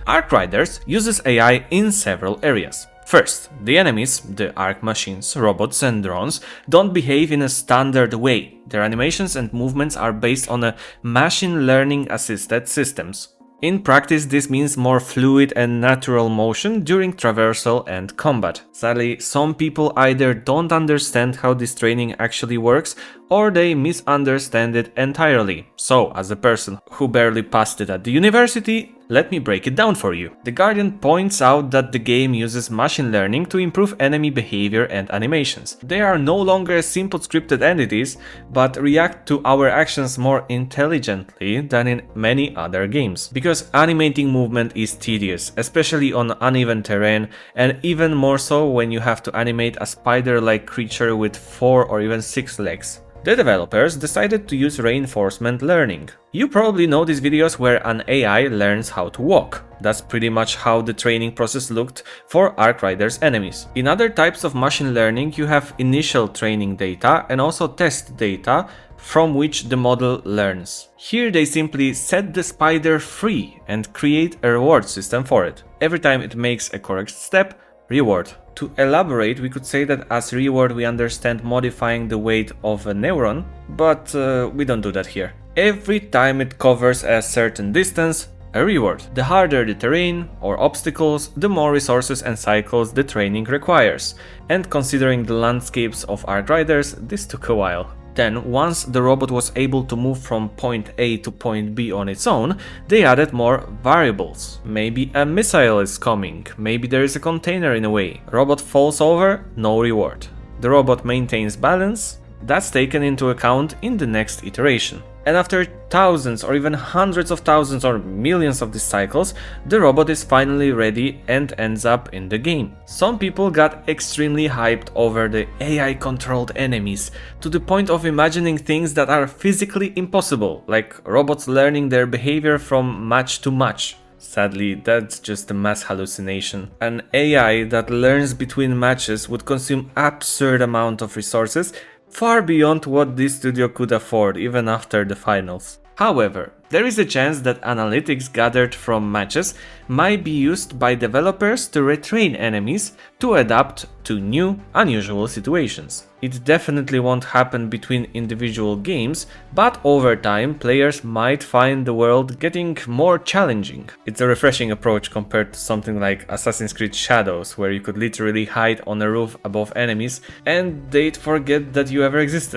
Ark Riders uses AI in several areas. First, the enemies, the Ark machines, robots and drones, don't behave in a standard way. Their animations and movements are based on a machine learning assisted systems. In practice, this means more fluid and natural motion during traversal and combat. Sadly, some people either don't understand how this training actually works, or they misunderstand it entirely. So, as a person who barely passed it at the university, let me break it down for you. The Guardian points out that the game uses machine learning to improve enemy behavior and animations. They are no longer simple scripted entities, but react to our actions more intelligently than in many other games. Because animating movement is tedious, especially on uneven terrain, and even more so when you have to animate a spider-like creature with 4 or even 6 legs. The developers decided to use reinforcement learning. You probably know these videos where an AI learns how to walk. That's pretty much how the training process looked for Ark Riders enemies. In other types of machine learning, you have initial training data and also test data from which the model learns. Here they simply set the spider free and create a reward system for it. Every time it makes a correct step, reward. To elaborate, we could say that as reward we understand modifying the weight of a neuron, but we don't do that here. Every time it covers a certain distance, a reward. The harder the terrain or obstacles, the more resources and cycles the training requires. And considering the landscapes of Ark Riders, this took a while. Then, once the robot was able to move from point A to point B on its own, they added more variables. Maybe a missile is coming, maybe there is a container in a way. Robot falls over, no reward. The robot maintains balance, that's taken into account in the next iteration. And after thousands or even hundreds of thousands or millions of these cycles, the robot is finally ready and ends up in the game. Some people got extremely hyped over the AI-controlled enemies, to the point of imagining things that are physically impossible, like robots learning their behavior from match to match. Sadly, that's just a mass hallucination. An AI that learns between matches would consume absurd amount of resources, far beyond what this studio could afford even after the finals. However, there is a chance that analytics gathered from matches might be used by developers to retrain enemies to adapt to new, unusual situations. It definitely won't happen between individual games, but over time players might find the world getting more challenging. It's a refreshing approach compared to something like Assassin's Creed Shadows, where you could literally hide on a roof above enemies and they'd forget that you ever existed.